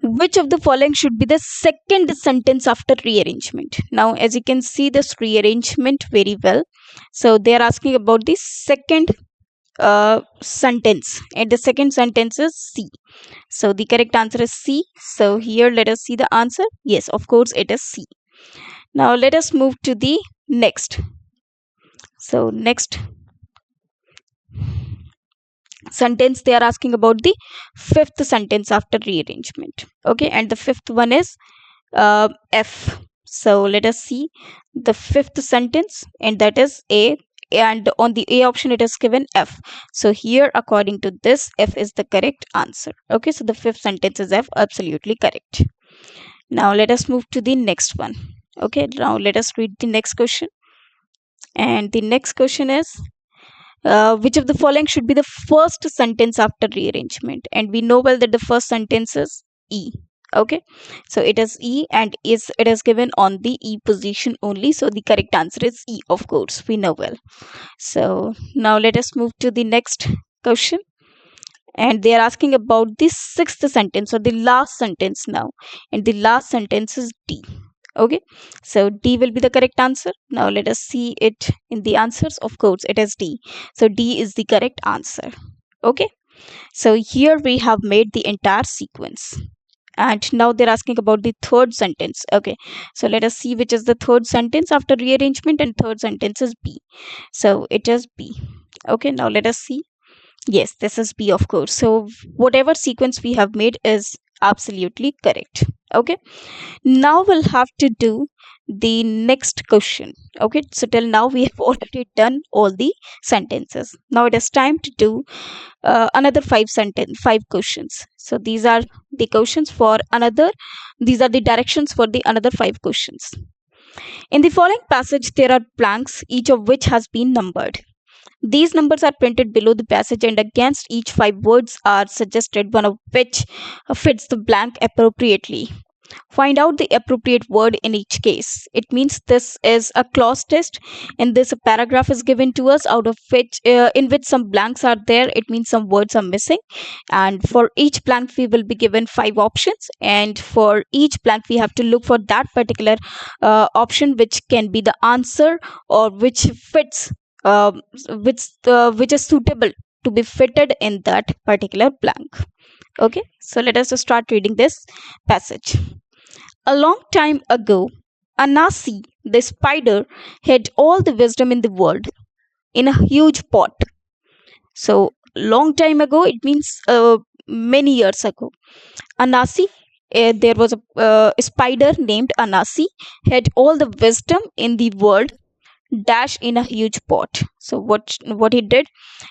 which of the following should be the second sentence after rearrangement? Now, as you can see this rearrangement very well. So they are asking about the second sentence, and the second sentence is C. So the correct answer is C. So here let us see the answer. Yes, of course it is C. Now let us move to the next. So next sentence, they are asking about the fifth sentence after rearrangement. Okay, and the fifth one is F. So let us see the fifth sentence, and that is A, and on the A option it is given F. So here according to this, F is the correct answer. Okay, so the fifth sentence is F, absolutely correct. Now let us move to the next one. Okay, now let us read the next question. And the next question is, which of the following should be the first sentence after rearrangement? And we know well that the first sentence is E. Okay, so it is E, and it is given on the E position only. So the correct answer is E, of course, we know well. So now let us move to the next question. and they are asking about the sixth sentence or the last sentence now, and the last sentence is D. Okay, so D will be the correct answer. Now let us see it in the answers. Of course it is D, so D is the correct answer. Okay, so here we have made the entire sequence, and now they're asking about the third sentence. Okay, so let us see which is the third sentence after rearrangement, and third sentence is B, so it is B. Okay, now let us see. Yes, this is B, of course. So whatever sequence we have made is absolutely correct. Okay, now we'll have to do the next question. Okay, so till now we have already done all the sentences. Now it is time to do another five questions. So these are the questions for another, these are the directions for the another five questions. In the following passage there are blanks, each of which has been numbered. These numbers are printed below the passage, and against each five words are suggested, one of which fits the blank appropriately. Find out the appropriate word in each case. It means this is a clause test. In this, a paragraph is given to us out of which in which some blanks are there. It means some words are missing, and for each blank we will be given five options, and for each blank we have to look for that particular option which can be the answer, or which fits which is suitable to be fitted in that particular blank. Okay, so let us just start reading this passage. A long time ago, Anasi, the spider, had all the wisdom in the world in a huge pot. So, long time ago, it means many years ago. Anasi, there was a spider named Anasi, had all the wisdom in the world dash in a huge pot. So what he did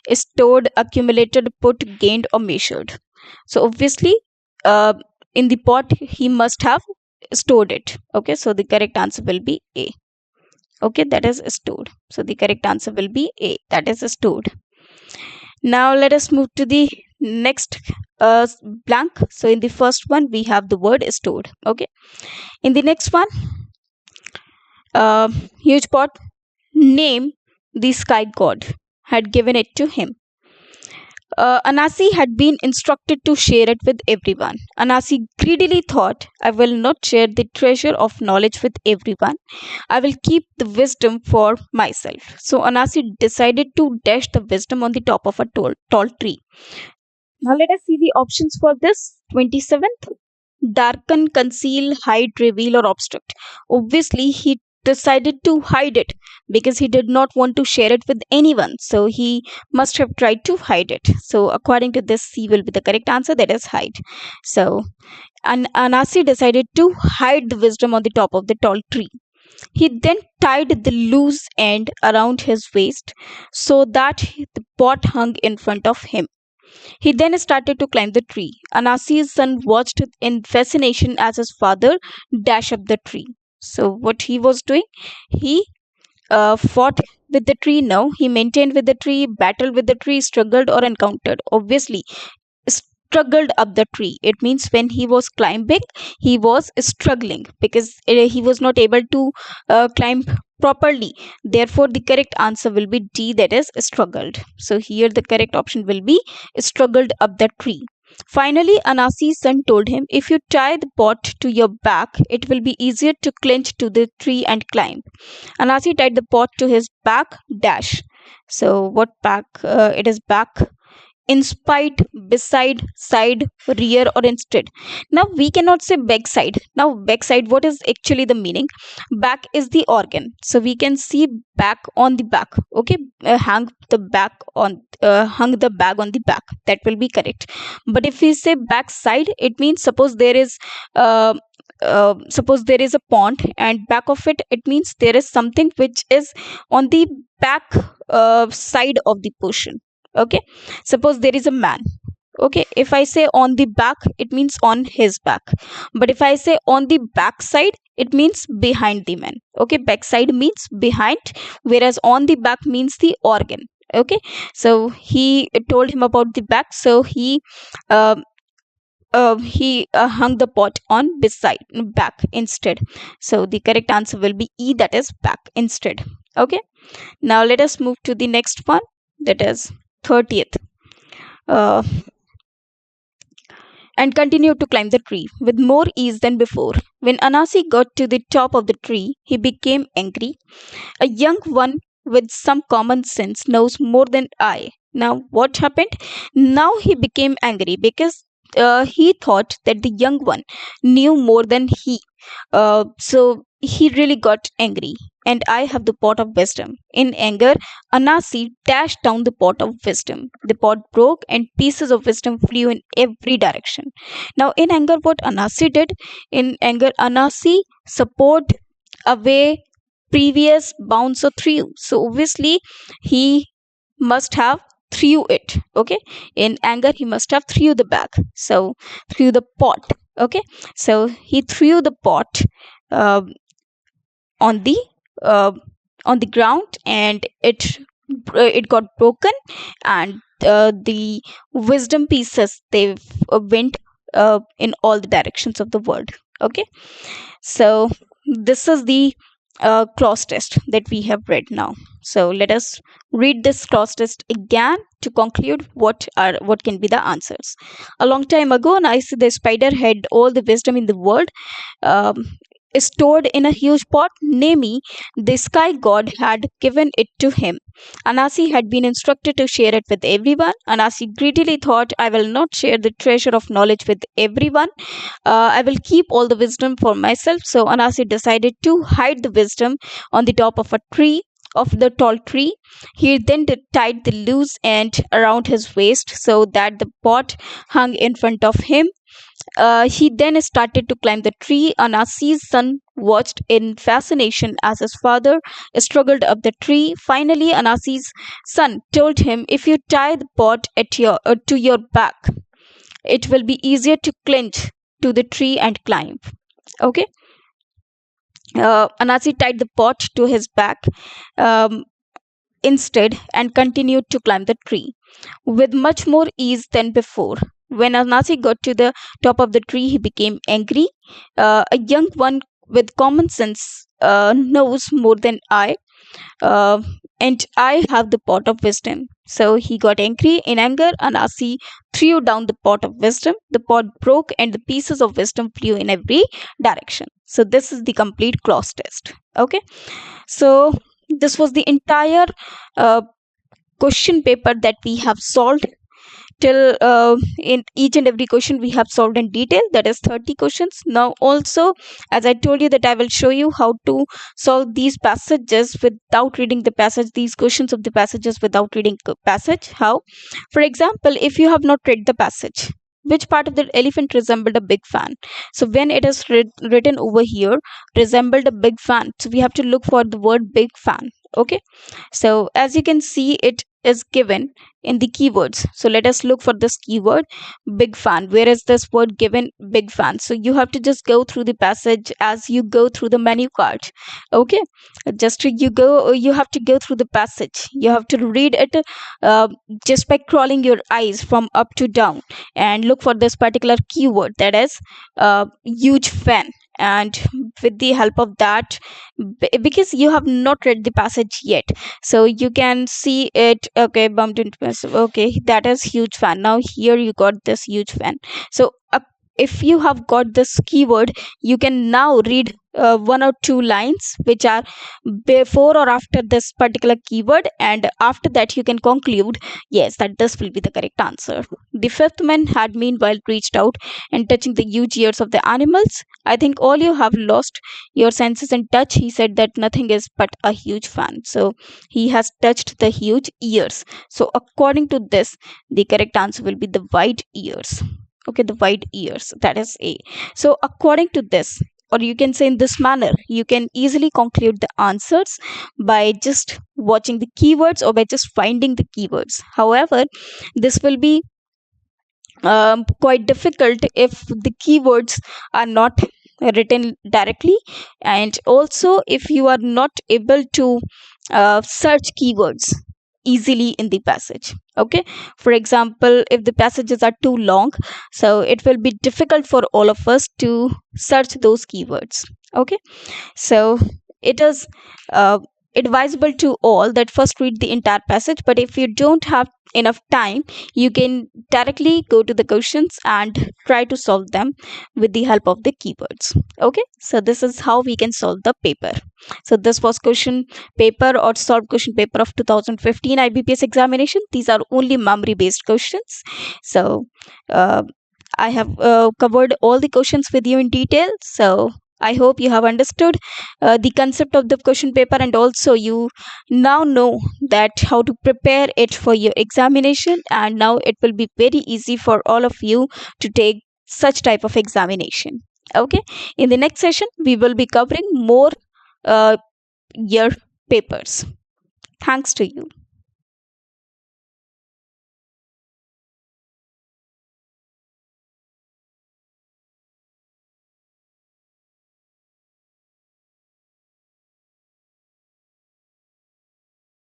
is stored, accumulated, put, gained, or measured. So obviously in the pot he must have stored it. Okay, so the correct answer will be A. Okay, that is stored. So the correct answer will be A, that is stored. Now let us move to the next blank. So in the first one we have the word stored. Okay, in the next one, huge pot, name the sky god had given it to him. Anasi had been instructed to share it with everyone. Anasi greedily thought, I will not share the treasure of knowledge with everyone. I will keep the wisdom for myself. So Anasi decided to dash the wisdom on the top of a tall tree. Now let us see the options for this 27th. Darken, conceal, hide, reveal, or obstruct. Obviously, he decided to hide it because he did not want to share it with anyone. So he must have tried to hide it. So according to this, C will be the correct answer, that is hide. So Anasi decided to hide the wisdom on the top of the tall tree. He then tied the loose end around his waist so that the pot hung in front of him. He then started to climb the tree. Anasi's son watched in fascination as his father dashed up the tree. So what he was doing, he fought with the tree. No, he maintained with the tree, battled with the tree, struggled or encountered. Obviously, struggled up the tree. It means when he was climbing, he was struggling because he was not able to climb properly. Therefore, the correct answer will be D, that is struggled. So here the correct option will be struggled up the tree. Finally, Anasi's son told him, if you tie the pot to your back, it will be easier to clinch to the tree and climb. Anasi tied the pot to his back dash. So what back? It is back, in spite, beside, side, rear, or instead. Now we cannot say backside. Now backside, what is actually the meaning? Back is the organ, so we can see back on the back. Okay, hung the bag on the back, that will be correct. But if we say backside, it means suppose there is a pond, and back of it, it means there is something which is on the back side of the portion. Okay, suppose there is a man. Okay, if I say on the back, it means on his back. But if I say on the back side, it means behind the man. Okay, backside means behind, whereas on the back means the organ. Okay, so he told him about the back, so he hung the pot on beside back instead. So the correct answer will be E, that is back instead. Okay, now let us move to the next one, that is 30th. and continued to climb the tree with more ease than before. When Anasi got to the top of the tree, he became angry. A young one with some common sense knows more than I. Now, what happened? Now he became angry because he thought that the young one knew more than he. So he really got angry. And I have the pot of wisdom. In anger, Anasi dashed down the pot of wisdom. The pot broke and pieces of wisdom flew in every direction. Now, in anger, what Anasi did? In anger, Anasi support away previous bounce or threw. So obviously he must have threw it. Okay. In anger, he must have threw the bag. So threw the pot. Okay. So he threw the pot uh, on the uh, on the ground, and it got broken, and the wisdom pieces they went in all the directions of the world. Okay. So this is the clause test that we have read now. So let us read this clause test again to conclude what can be the answers. A long time ago, Anasi the spider had all the wisdom in the world. Um, Stored in a huge pot, namely, the sky god had given it to him. Anasi had been instructed to share it with everyone. Anasi greedily thought, I will not share the treasure of knowledge with everyone. I will keep all the wisdom for myself. So Anasi decided to hide the wisdom on the top of a tree. Of the tall tree. He then tied the loose end around his waist so that the pot hung in front of him. He then started to climb the tree. Anasi's son watched in fascination as his father struggled up the tree. Finally, Anasi's son told him, if you tie the pot to your back, it will be easier to clinch to the tree and climb. Okay. Anasi tied the pot to his back instead and continued to climb the tree with much more ease than before. When Anasi got to the top of the tree, he became angry. A young one with common sense knows more than I, uh, and I have the pot of wisdom. So he got angry. In anger, Anasi threw down the pot of wisdom. The pot broke, and the pieces of wisdom flew in every direction. So this is the complete clause test. Okay. So this was the entire uh, question paper that we have solved till in each and every question we have solved in detail, that is 30 questions. Now also, as I told you, that I will show you how to solve these passages without reading the passage, these questions of the passages without reading passage. How? For example, if you have not read the passage, which part of the elephant resembled a big fan? So when it is written over here, resembled a big fan, so we have to look for the word big fan. Okay. So as you can see, it is given in the keywords. So let us look for this keyword big fan. Where is this word given, big fan? So you have to just go through the passage as you go through the menu card. Okay. Just you have to go through the passage, you have to read it uh, just by crawling your eyes from up to down and look for this particular keyword, that is huge fan. And with the help of that, because you have not read the passage yet, so you can see it. Okay, bumped into myself. Okay, that is huge fan. Now here you got this huge fan. So if you have got this keyword, you can now read one or two lines which are before or after this particular keyword, and after that you can conclude, yes, that this will be the correct answer. The fifth man had meanwhile reached out and touching the huge ears of the animals. I think all you have lost your senses and touch, he said, that nothing is but a huge fan. So he has touched the huge ears. So according to this, the correct answer will be the wide ears. Okay, the wide ears, that is A. So according to this, or you can say in this manner, you can easily conclude the answers by just watching the keywords or by just finding the keywords. However, this will be quite difficult if the keywords are not written directly, and also if you are not able to search keywords easily in the passage. Okay. For example, if the passages are too long, so it will be difficult for all of us to search those keywords. Okay. So it is advisable to all that first read the entire passage, but if you don't have enough time, you can directly go to the questions and try to solve them with the help of the keywords. Okay, so this is how we can solve the paper. So this was question paper or solved question paper of 2015 IBPS examination. These are only memory based questions. So uh, I have covered all the questions with you in detail. So I hope you have understood the concept of the question paper, and also you now know that how to prepare it for your examination, and now it will be very easy for all of you to take such type of examination. Okay, in the next session we will be covering more uh, year papers. Thanks to you.